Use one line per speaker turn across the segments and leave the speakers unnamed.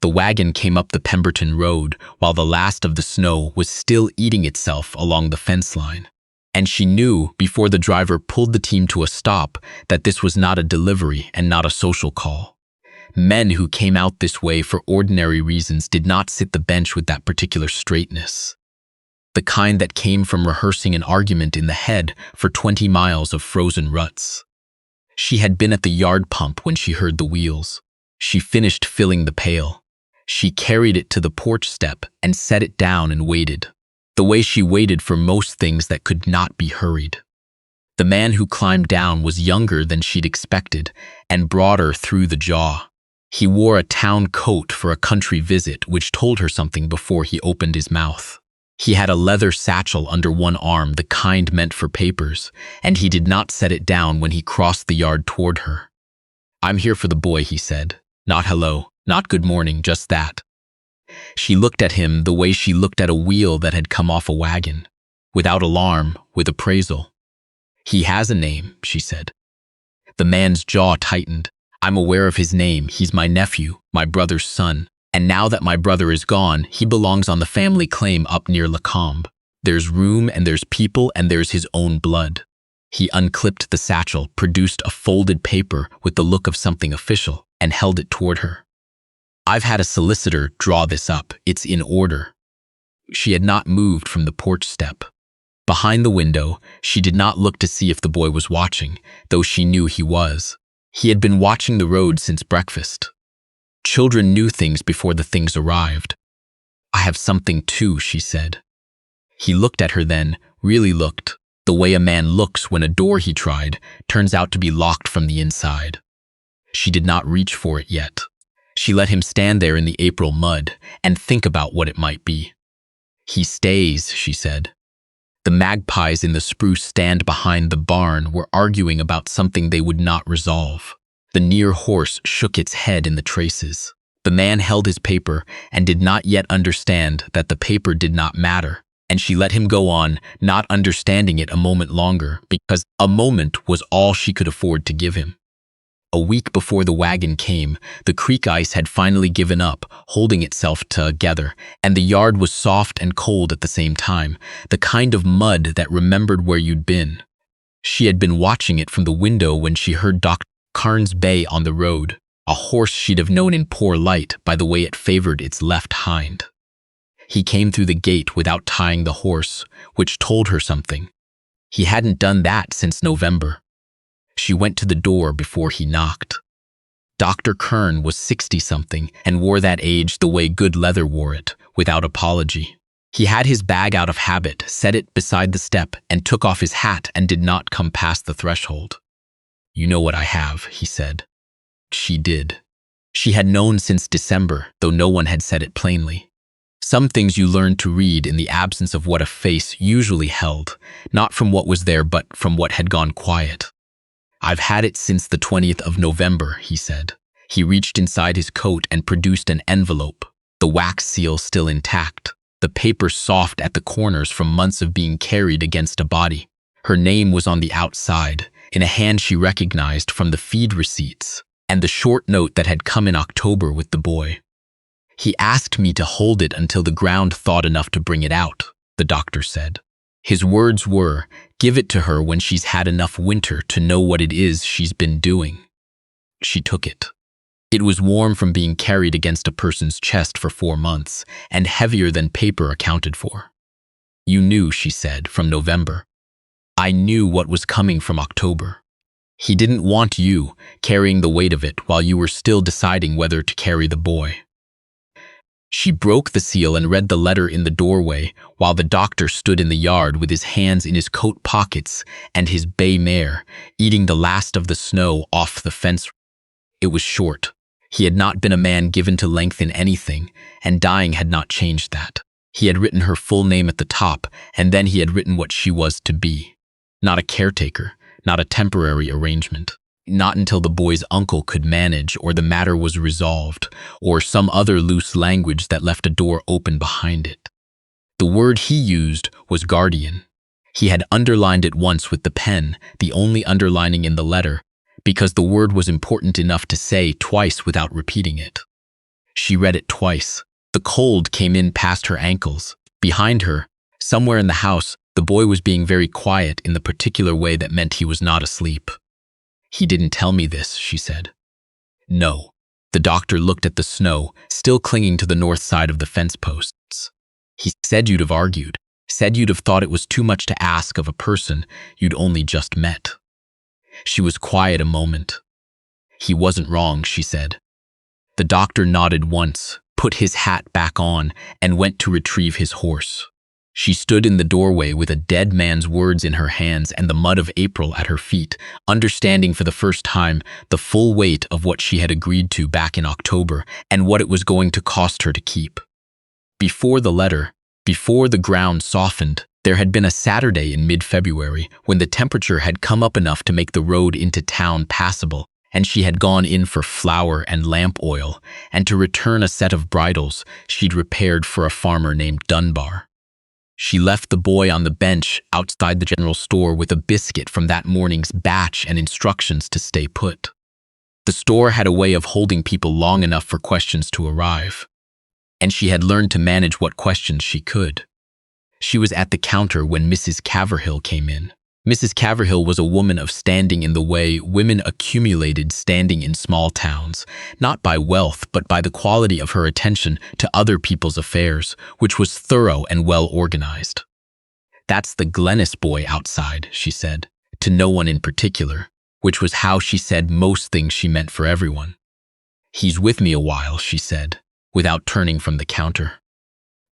The wagon came up the Pemberton Road while the last of the snow was still eating itself along the fence line. And she knew, before the driver pulled the team to a stop, that this was not a delivery and not a social call. Men who came out this way for ordinary reasons did not sit the bench with that particular straightness. The kind that came from rehearsing an argument in the head for 20 miles of frozen ruts. She had been at the yard pump when she heard the wheels. She finished filling the pail. She carried it to the porch step and set it down and waited. The way she waited for most things that could not be hurried. The man who climbed down was younger than she'd expected and broader through the jaw. He wore a town coat for a country visit, which told her something before he opened his mouth. He had a leather satchel under one arm, the kind meant for papers, and he did not set it down when he crossed the yard toward her. "I'm here for the boy," he said. Not hello, not good morning, just that. She looked at him the way she looked at a wheel that had come off a wagon, without alarm, with appraisal. "He has a name," she said. The man's jaw tightened. "I'm aware of his name. He's my nephew, my brother's son. And now that my brother is gone, he belongs on the family claim up near Lacombe. There's room and there's people and there's his own blood." He unclipped the satchel, produced a folded paper with the look of something official, and held it toward her. "I've had a solicitor draw this up. It's in order." She had not moved from the porch step. Behind the window, she did not look to see if the boy was watching, though she knew he was. He had been watching the road since breakfast. Children knew things before the things arrived. "I have something too," she said. He looked at her then, really looked, the way a man looks when a door he tried turns out to be locked from the inside. She did not reach for it yet. She let him stand there in the April mud and think about what it might be. "He stays," she said. The magpies in the spruce stand behind the barn were arguing about something they would not resolve. The near horse shook its head in the traces. The man held his paper and did not yet understand that the paper did not matter, and she let him go on, not understanding it a moment longer, because a moment was all she could afford to give him. A week before the wagon came, the creek ice had finally given up, holding itself together, and the yard was soft and cold at the same time, the kind of mud that remembered where you'd been. She had been watching it from the window when she heard Dr. Carnes bay on the road, a horse she'd have known in poor light by the way it favored its left hind. He came through the gate without tying the horse, which told her something. He hadn't done that since November. She went to the door before he knocked. Dr. Kern was 60-something and wore that age the way good leather wore it, without apology. He had his bag out of habit, set it beside the step, and took off his hat and did not come past the threshold. "You know what I have," he said. She did. She had known since December, though no one had said it plainly. Some things you learned to read in the absence of what a face usually held, not from what was there but from what had gone quiet. "I've had it since the 20th of November, he said. He reached inside his coat and produced an envelope, the wax seal still intact, the paper soft at the corners from months of being carried against a body. Her name was on the outside, in a hand she recognized from the feed receipts, and the short note that had come in October with the boy. "He asked me to hold it until the ground thawed enough to bring it out," the doctor said. His words were, "Give it to her when she's had enough winter to know what it is she's been doing." She took it. It was warm from being carried against a person's chest for 4 months, and heavier than paper accounted for. "You knew," she said, "from November. I knew what was coming from October. He didn't want you carrying the weight of it while you were still deciding whether to carry the boy." She broke the seal and read the letter in the doorway while the doctor stood in the yard with his hands in his coat pockets and his bay mare, eating the last of the snow off the fence. It was short. He had not been a man given to lengthen anything, and dying had not changed that. He had written her full name at the top, and then he had written what she was to be. Not a caretaker, not a temporary arrangement. Not until the boy's uncle could manage, or the matter was resolved, or some other loose language that left a door open behind it. The word he used was guardian. He had underlined it once with the pen, the only underlining in the letter, because the word was important enough to say twice without repeating it. She read it twice. The cold came in past her ankles. Behind her, somewhere in the house, the boy was being very quiet in the particular way that meant he was not asleep. "He didn't tell me this," she said. "No." The doctor looked at the snow, still clinging to the north side of the fence posts. "He said you'd have argued, said you'd have thought it was too much to ask of a person you'd only just met." She was quiet a moment. "He wasn't wrong," she said. The doctor nodded once, put his hat back on, and went to retrieve his horse. She stood in the doorway with a dead man's words in her hands and the mud of April at her feet, understanding for the first time the full weight of what she had agreed to back in October and what it was going to cost her to keep. Before the letter, before the ground softened, there had been a Saturday in mid-February when the temperature had come up enough to make the road into town passable, and she had gone in for flour and lamp oil, and to return a set of bridles she'd repaired for a farmer named Dunbar. She left the boy on the bench outside the general store with a biscuit from that morning's batch and instructions to stay put. The store had a way of holding people long enough for questions to arrive, and she had learned to manage what questions she could. She was at the counter when Mrs. Caverhill came in. Mrs. Caverhill was a woman of standing in the way women accumulated standing in small towns, not by wealth but by the quality of her attention to other people's affairs, which was thorough and well organized. "That's the Glennis boy outside," she said, to no one in particular, which was how she said most things she meant for everyone. "He's with me a while," she said, without turning from the counter.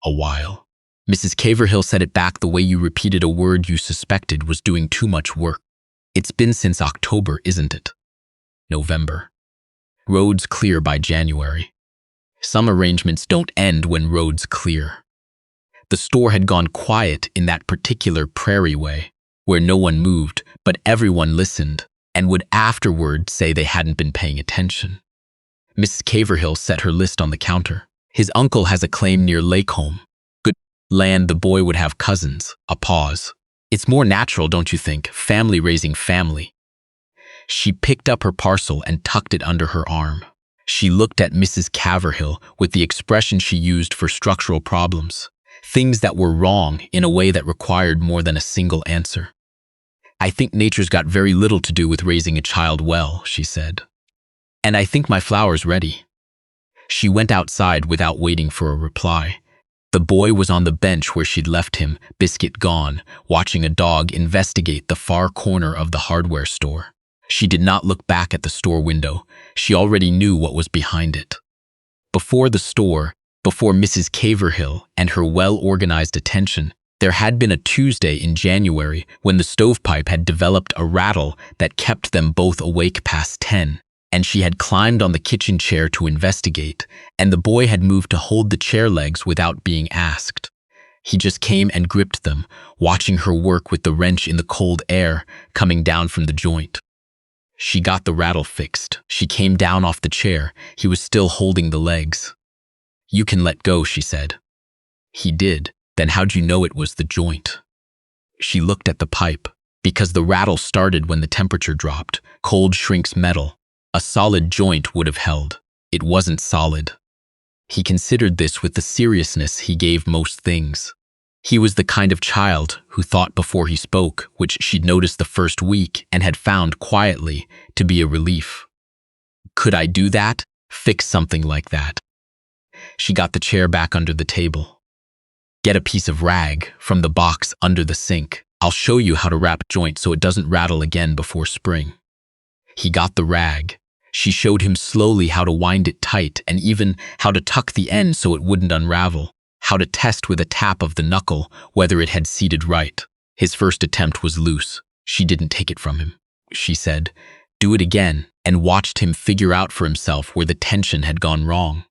"A while." Mrs. Caverhill said it back the way you repeated a word you suspected was doing too much work. "It's been since October, isn't it?" "November. Roads clear by January. Some arrangements don't end when roads clear." The store had gone quiet in that particular prairie way, where no one moved, but everyone listened, and would afterward say they hadn't been paying attention. Mrs. Caverhill set her list on the counter. "His uncle has a claim near Lakeholm. Good land, the boy would have cousins." A pause. "It's more natural, don't you think? Family raising family." She picked up her parcel and tucked it under her arm. She looked at Mrs. Caverhill with the expression she used for structural problems, things that were wrong in a way that required more than a single answer. "I think nature's got very little to do with raising a child well," she said. "And I think my flour's ready." She went outside without waiting for a reply. The boy was on the bench where she'd left him, biscuit gone, watching a dog investigate the far corner of the hardware store. She did not look back at the store window. She already knew what was behind it. Before the store, before Mrs. Caverhill and her well-organized attention, there had been a Tuesday in January when the stovepipe had developed a rattle that kept them both awake past 10. And she had climbed on the kitchen chair to investigate, and the boy had moved to hold the chair legs without being asked. He just came and gripped them, watching her work with the wrench in the cold air coming down from the joint. She got the rattle fixed. She came down off the chair. He was still holding the legs. "You can let go," she said. He did. "Then how'd you know it was the joint?" She looked at the pipe. Because the rattle started when the temperature dropped. Cold shrinks metal. A solid joint would have held. It wasn't solid. He considered this with the seriousness he gave most things. He was the kind of child who thought before he spoke, which she'd noticed the first week and had found quietly to be a relief. "Could I do that? Fix something like that?" She got the chair back under the table. "Get a piece of rag from the box under the sink. I'll show you how to wrap a joint so it doesn't rattle again before spring." He got the rag. She showed him slowly how to wind it tight and even how to tuck the end so it wouldn't unravel, how to test with a tap of the knuckle whether it had seated right. His first attempt was loose. She didn't take it from him. She said, "Do it again," and watched him figure out for himself where the tension had gone wrong.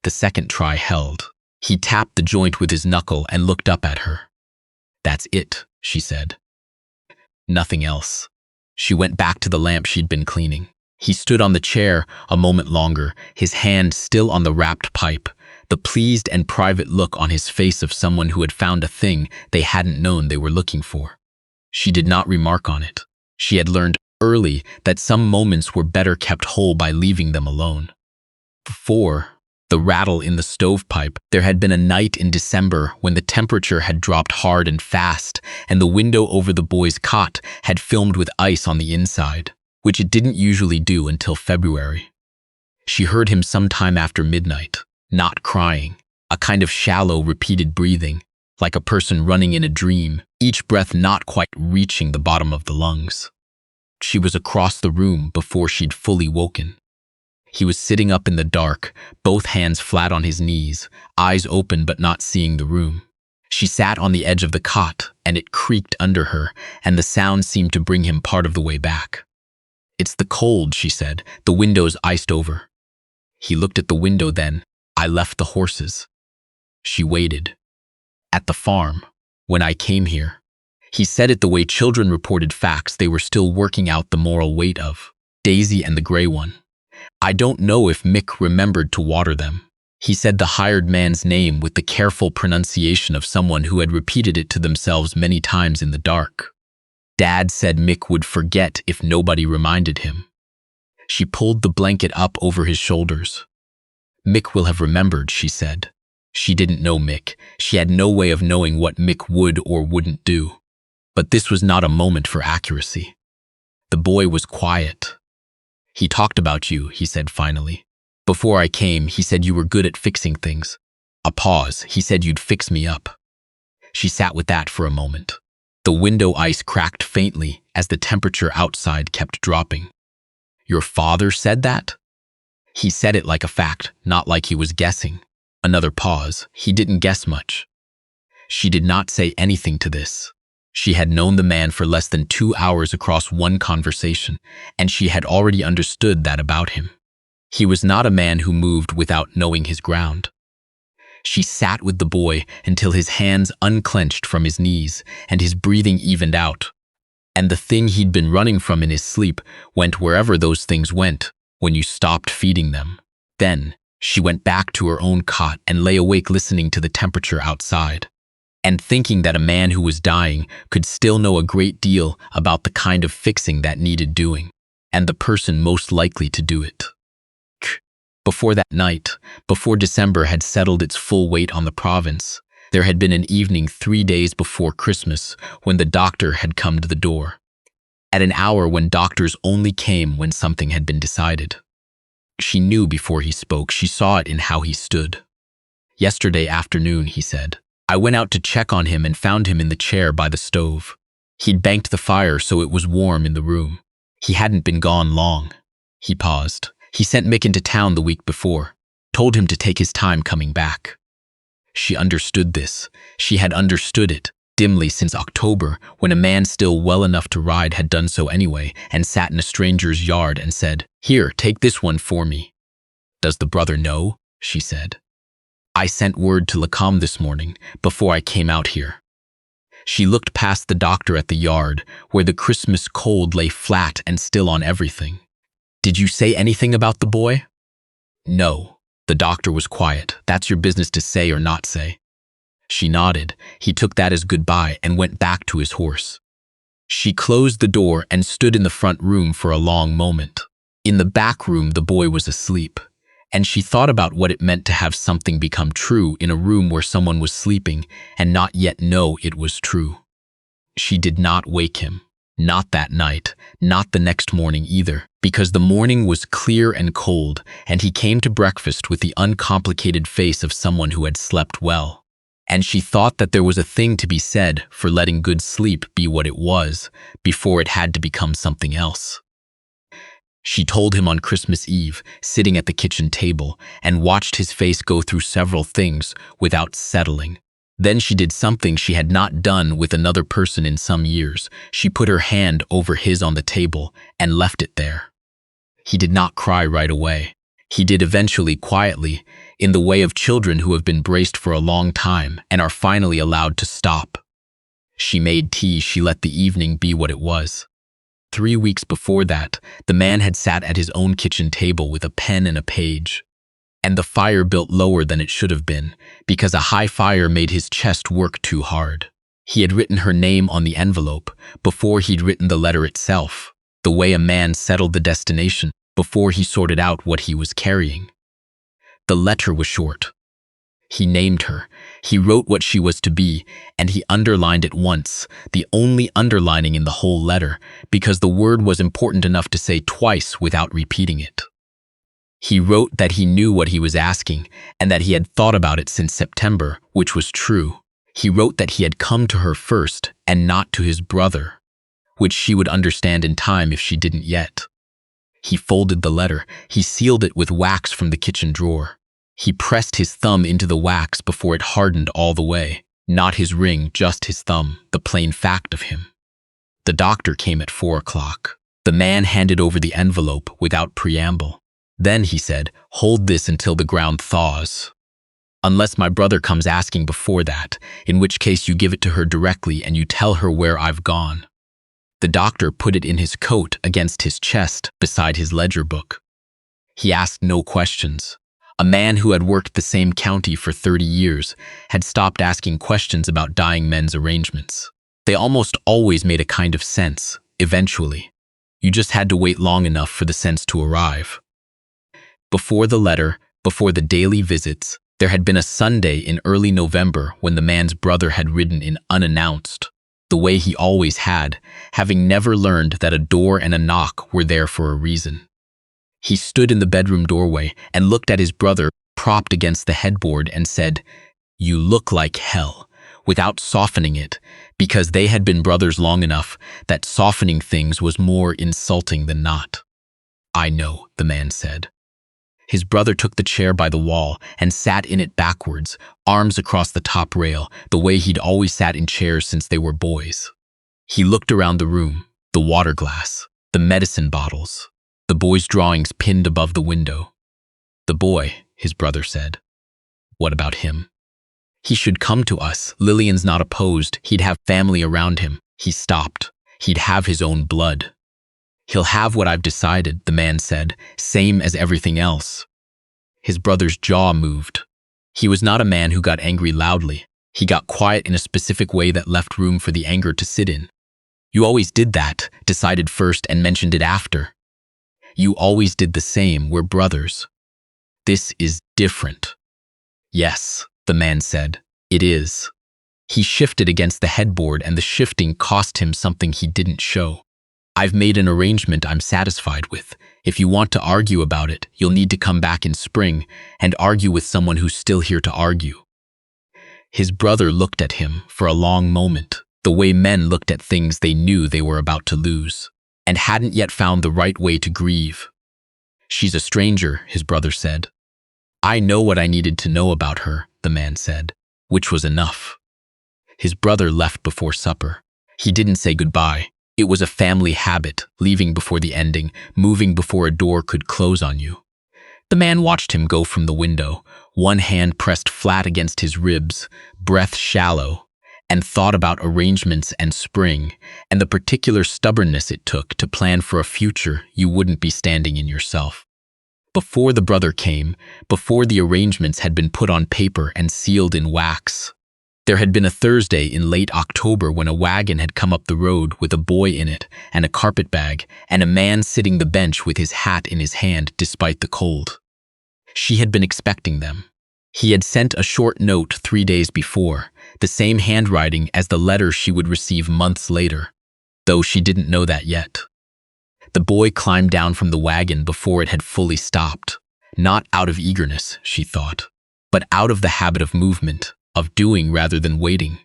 The second try held. He tapped the joint with his knuckle and looked up at her. "That's it," she said. "Nothing else." She went back to the lamp she'd been cleaning. He stood on the chair a moment longer, his hand still on the wrapped pipe, the pleased and private look on his face of someone who had found a thing they hadn't known they were looking for. She did not remark on it. She had learned early that some moments were better kept whole by leaving them alone. Before, The rattle in the stovepipe. There had been a night in December when the temperature had dropped hard and fast, and the window over the boy's cot had filmed with ice on the inside, which it didn't usually do until February. She heard him sometime after midnight, not crying, a kind of shallow, repeated breathing, like a person running in a dream, each breath not quite reaching the bottom of the lungs. She was across the room before she'd fully woken. He was sitting up in the dark, both hands flat on his knees, eyes open but not seeing the room. She sat on the edge of the cot, and it creaked under her, and the sound seemed to bring him part of the way back. "It's the cold," she said. "The window's iced over." He looked at the window then. "I left the horses." She waited. "At the farm, when I came here." He said it the way children reported facts they were still working out the moral weight of. Daisy and the gray one. I don't know if Mick remembered to water them. He said the hired man's name with the careful pronunciation of someone who had repeated it to themselves many times in the dark. Dad said Mick would forget if nobody reminded him. She pulled the blanket up over his shoulders. "Mick will have remembered," she said. She didn't know Mick. She had no way of knowing what Mick would or wouldn't do. But this was not a moment for accuracy. The boy was quiet. "He talked about you," he said finally. "Before I came, he said you were good at fixing things." A pause. "He said you'd fix me up." She sat with that for a moment. The window ice cracked faintly as the temperature outside kept dropping. "Your father said that?" He said it like a fact, not like he was guessing. Another pause. He didn't guess much. She did not say anything to this. She had known the man for less than 2 hours across one conversation, and she had already understood that about him. He was not a man who moved without knowing his ground. She sat with the boy until his hands unclenched from his knees and his breathing evened out. And the thing he'd been running from in his sleep went wherever those things went when you stopped feeding them. Then she went back to her own cot and lay awake listening to the temperature outside, and thinking that a man who was dying could still know a great deal about the kind of fixing that needed doing, and the person most likely to do it. Before that night, before December had settled its full weight on the province, there had been an evening 3 days before Christmas when the doctor had come to the door. At an hour when doctors only came when something had been decided. She knew before he spoke. She saw it in how he stood. "Yesterday afternoon," he said, "I went out to check on him and found him in the chair by the stove. He'd banked the fire so it was warm in the room. He hadn't been gone long." He paused. "He sent Mick into town the week before, told him to take his time coming back." She understood this. She had understood it, dimly since October, when a man still well enough to ride had done so anyway and sat in a stranger's yard and said, "Here, take this one for me." "Does the brother know?" she said. "I sent word to Lacombe this morning, before I came out here." She looked past the doctor at the yard, where the Christmas cold lay flat and still on everything. "Did you say anything about the boy?" "No." The doctor was quiet. "That's your business to say or not say." She nodded. He took that as goodbye and went back to his horse. She closed the door and stood in the front room for a long moment. In the back room, the boy was asleep, and she thought about what it meant to have something become true in a room where someone was sleeping and not yet know it was true. She did not wake him. Not that night, not the next morning either, because the morning was clear and cold, and he came to breakfast with the uncomplicated face of someone who had slept well. And she thought that there was a thing to be said for letting good sleep be what it was, before it had to become something else. She told him on Christmas Eve, sitting at the kitchen table, and watched his face go through several things without settling. Then she did something she had not done with another person in some years. She put her hand over his on the table and left it there. He did not cry right away. He did eventually, quietly, in the way of children who have been braced for a long time and are finally allowed to stop. She made tea. She let the evening be what it was. 3 weeks before that, the man had sat at his own kitchen table with a pen and a page. And the fire built lower than it should have been, because a high fire made his chest work too hard. He had written her name on the envelope before he'd written the letter itself, the way a man settled the destination before he sorted out what he was carrying. The letter was short. He named her, he wrote what she was to be, and he underlined it once, the only underlining in the whole letter, because the word was important enough to say twice without repeating it. He wrote that he knew what he was asking, and that he had thought about it since September, which was true. He wrote that he had come to her first, and not to his brother, which she would understand in time if she didn't yet. He folded the letter, he sealed it with wax from the kitchen drawer. He pressed his thumb into the wax before it hardened all the way. Not his ring, just his thumb, the plain fact of him. The doctor came at 4 o'clock. The man handed over the envelope without preamble. Then he said, "Hold this until the ground thaws. Unless my brother comes asking before that, in which case you give it to her directly and you tell her where I've gone." The doctor put it in his coat against his chest beside his ledger book. He asked no questions. A man who had worked the same county for 30 years had stopped asking questions about dying men's arrangements. They almost always made a kind of sense, eventually. You just had to wait long enough for the sense to arrive. Before the letter, before the daily visits, there had been a Sunday in early November when the man's brother had ridden in unannounced, the way he always had, having never learned that a door and a knock were there for a reason. He stood in the bedroom doorway and looked at his brother propped against the headboard and said, "You look like hell," without softening it, because they had been brothers long enough that softening things was more insulting than not. "I know," the man said. His brother took the chair by the wall and sat in it backwards, arms across the top rail, the way he'd always sat in chairs since they were boys. He looked around the room, the water glass, the medicine bottles, the boy's drawings pinned above the window. "The boy," his brother said. "What about him?" "He should come to us. Lillian's not opposed. He'd have family around him." He stopped. "He'd have his own blood." "He'll have what I've decided," the man said, "same as everything else." His brother's jaw moved. He was not a man who got angry loudly. He got quiet in a specific way that left room for the anger to sit in. "You always did that, decided first and mentioned it after. You always did the same, we're brothers. This is different." "Yes," the man said, "it is." He shifted against the headboard and the shifting cost him something he didn't show. "I've made an arrangement I'm satisfied with. If you want to argue about it, you'll need to come back in spring and argue with someone who's still here to argue." His brother looked at him for a long moment, the way men looked at things they knew they were about to lose, and hadn't yet found the right way to grieve. "She's a stranger," his brother said. "I know what I needed to know about her," the man said, which was enough. His brother left before supper. He didn't say goodbye. It was a family habit, leaving before the ending, moving before a door could close on you. The man watched him go from the window, one hand pressed flat against his ribs, breath shallow, and thought about arrangements and spring, and the particular stubbornness it took to plan for a future you wouldn't be standing in yourself. Before the brother came, before the arrangements had been put on paper and sealed in wax, there had been a Thursday in late October when a wagon had come up the road with a boy in it and a carpet bag and a man sitting the bench with his hat in his hand despite the cold. She had been expecting them. He had sent a short note 3 days before, the same handwriting as the letter she would receive months later, though she didn't know that yet. The boy climbed down from the wagon before it had fully stopped, not out of eagerness, she thought, but out of the habit of movement, of doing rather than waiting.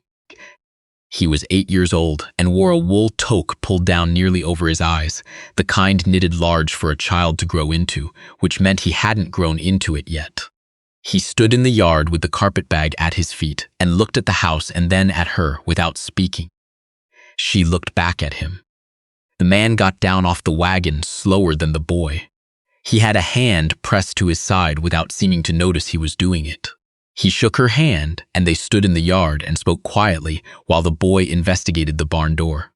He was 8 years old and wore a wool toque pulled down nearly over his eyes, the kind knitted large for a child to grow into, which meant he hadn't grown into it yet. He stood in the yard with the carpet bag at his feet and looked at the house and then at her without speaking. She looked back at him. The man got down off the wagon slower than the boy. He had a hand pressed to his side without seeming to notice he was doing it. He shook her hand, and they stood in the yard and spoke quietly while the boy investigated the barn door.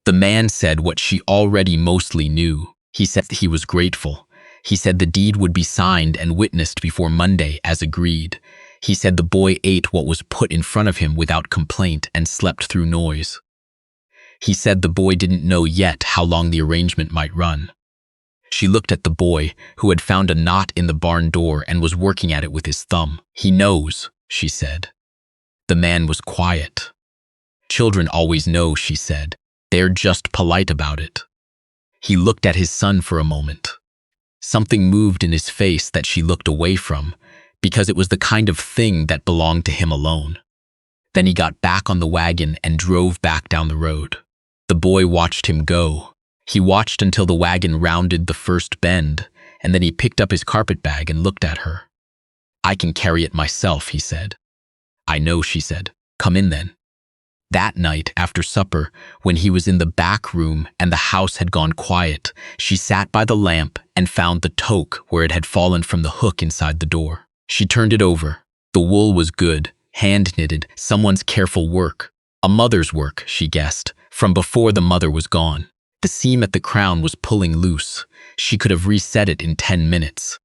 The man said what she already mostly knew. He said that he was grateful. He said the deed would be signed and witnessed before Monday, as agreed. He said the boy ate what was put in front of him without complaint and slept through noise. He said the boy didn't know yet how long the arrangement might run. She looked at the boy, who had found a knot in the barn door and was working at it with his thumb. "He knows," she said. The man was quiet. "Children always know," she said. "They're just polite about it." He looked at his son for a moment. Something moved in his face that she looked away from, because it was the kind of thing that belonged to him alone. Then he got back on the wagon and drove back down the road. The boy watched him go. He watched until the wagon rounded the first bend, and then he picked up his carpet bag and looked at her. "I can carry it myself," he said. "I know," she said. "Come in then." That night, after supper, when he was in the back room and the house had gone quiet, she sat by the lamp and found the toque where it had fallen from the hook inside the door. She turned it over. The wool was good, hand-knitted, someone's careful work. A mother's work, she guessed, from before the mother was gone. The seam at the crown was pulling loose. She could have reset it in 10 minutes.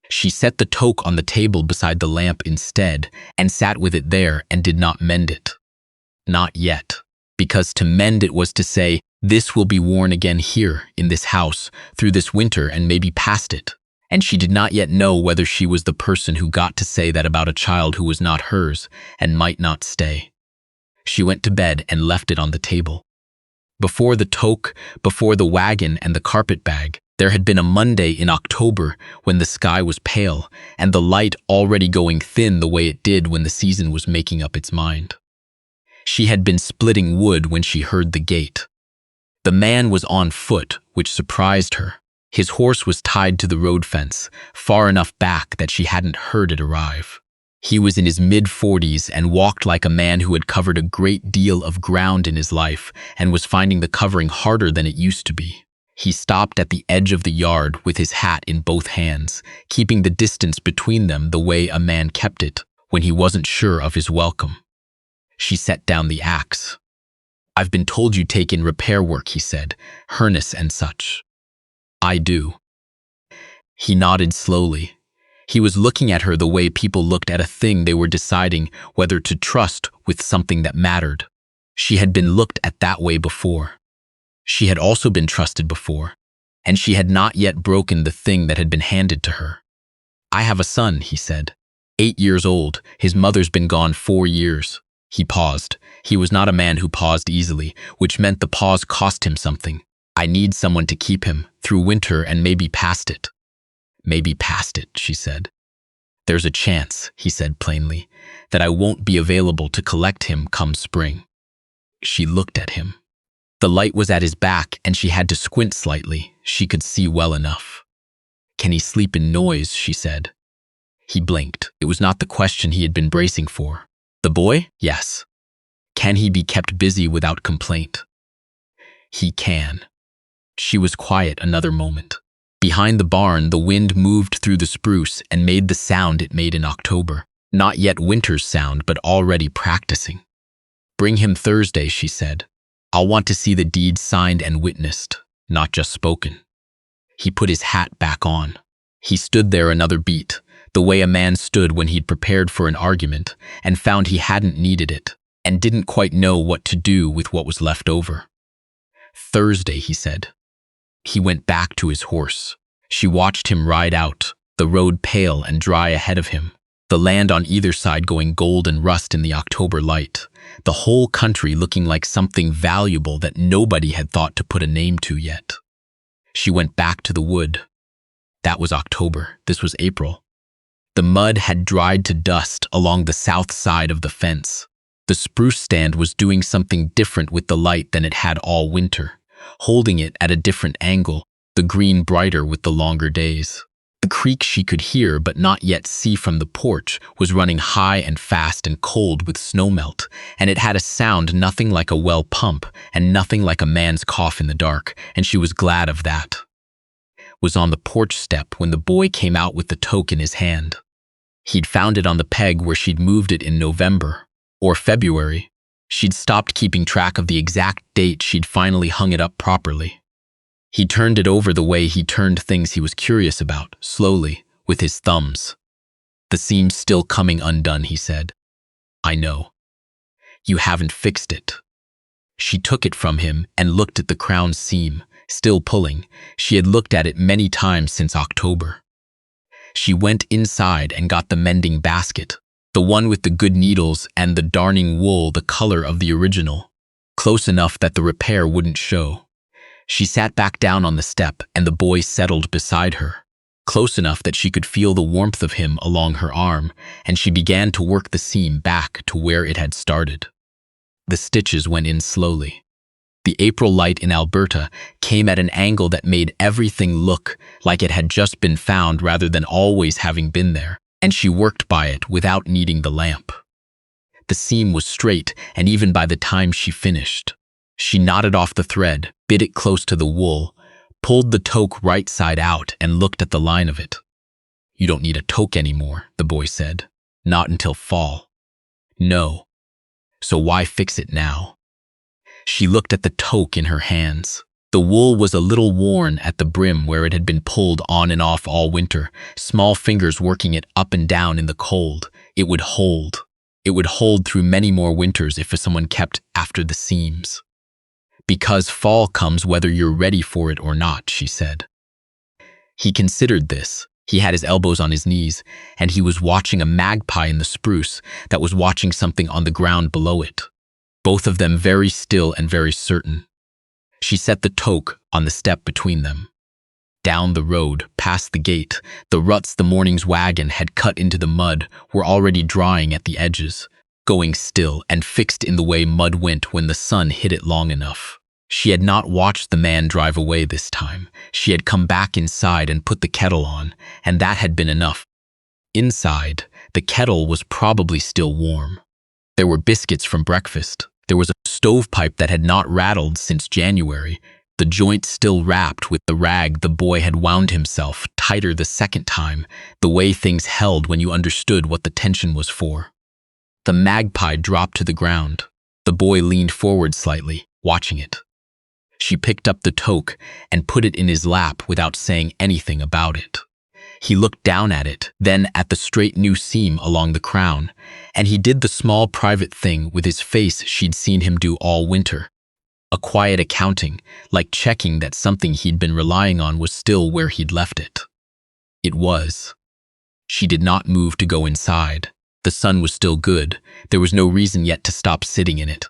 She set the toque on the table beside the lamp instead and sat with it there and did not mend it. Not yet, because to mend it was to say, "This will be worn again here, in this house, through this winter and maybe past it." And she did not yet know whether she was the person who got to say that about a child who was not hers and might not stay. She went to bed and left it on the table. Before the toque, before the wagon and the carpet bag, there had been a Monday in October when the sky was pale and the light already going thin the way it did when the season was making up its mind. She had been splitting wood when she heard the gate. The man was on foot, which surprised her. His horse was tied to the road fence, far enough back that she hadn't heard it arrive. He was in his mid-40s and walked like a man who had covered a great deal of ground in his life and was finding the covering harder than it used to be. He stopped at the edge of the yard with his hat in both hands, keeping the distance between them the way a man kept it when he wasn't sure of his welcome. She set down the axe. "I've been told you take in repair work," he said, "harness and such." "I do." He nodded slowly. He was looking at her the way people looked at a thing they were deciding whether to trust with something that mattered. She had been looked at that way before. She had also been trusted before, and she had not yet broken the thing that had been handed to her. "I have a son," he said. 8 years old. His mother's been gone 4 years. He paused. He was not a man who paused easily, which meant the pause cost him something. "I need someone to keep him, through winter and maybe past it." "Maybe past it," she said. "There's a chance," he said plainly, "that I won't be available to collect him come spring." She looked at him. The light was at his back and she had to squint slightly. She could see well enough. "Can he sleep in noise?" she said. He blinked. It was not the question he had been bracing for. "The boy? Yes." "Can he be kept busy without complaint?" "He can." She was quiet another moment. Behind the barn, the wind moved through the spruce and made the sound it made in October. Not yet winter's sound, but already practicing. "Bring him Thursday," she said. "I'll want to see the deed signed and witnessed, not just spoken." He put his hat back on. He stood there another beat, the way a man stood when he'd prepared for an argument and found he hadn't needed it and didn't quite know what to do with what was left over. "Thursday," he said. He went back to his horse. She watched him ride out, the road pale and dry ahead of him, the land on either side going gold and rust in the October light, the whole country looking like something valuable that nobody had thought to put a name to yet. She went back to the wood. That was October. This was April. The mud had dried to dust along the south side of the fence. The spruce stand was doing something different with the light than it had all winter, holding it at a different angle, the green brighter with the longer days. The creek she could hear but not yet see from the porch was running high and fast and cold with snowmelt, and it had a sound nothing like a well pump and nothing like a man's cough in the dark, and she was glad of that. Was on the porch step when the boy came out with the toque in his hand. He'd found it on the peg where she'd moved it in November or February. She'd stopped keeping track of the exact date she'd finally hung it up properly. He turned it over the way he turned things he was curious about, slowly, with his thumbs. "The seam's still coming undone," he said. "I know. You haven't fixed it." She took it from him and looked at the crown seam, Still pulling, she had looked at it many times since October. She went inside and got the mending basket, the one with the good needles and the darning wool the color of the original, close enough that the repair wouldn't show. She sat back down on the step and the boy settled beside her, close enough that she could feel the warmth of him along her arm, and she began to work the seam back to where it had started. The stitches went in slowly. The April light in Alberta came at an angle that made everything look like it had just been found rather than always having been there, and she worked by it without needing the lamp. The seam was straight, and even by the time she finished, she knotted off the thread, bit it close to the wool, pulled the toque right side out, and looked at the line of it. "You don't need a toque anymore," the boy said. "Not until fall." "No. So why fix it now?" She looked at the toque in her hands. The wool was a little worn at the brim where it had been pulled on and off all winter, small fingers working it up and down in the cold. It would hold. It would hold through many more winters if someone kept after the seams. "Because fall comes whether you're ready for it or not," she said. He considered this. He had his elbows on his knees, and he was watching a magpie in the spruce that was watching something on the ground below it, both of them very still and very certain. She set the toque on the step between them. Down the road, past the gate, the ruts the morning's wagon had cut into the mud were already drying at the edges, going still and fixed in the way mud went when the sun hit it long enough. She had not watched the man drive away this time. She had come back inside and put the kettle on, and that had been enough. Inside, the kettle was probably still warm. There were biscuits from breakfast. There was a stovepipe that had not rattled since January, the joint still wrapped with the rag the boy had wound himself tighter the second time, the way things held when you understood what the tension was for. The magpie dropped to the ground. The boy leaned forward slightly, watching it. She picked up the toque and put it in his lap without saying anything about it. He looked down at it, then at the straight new seam along the crown, and he did the small private thing with his face she'd seen him do all winter. A quiet accounting, like checking that something he'd been relying on was still where he'd left it. It was. She did not move to go inside. The sun was still good. There was no reason yet to stop sitting in it.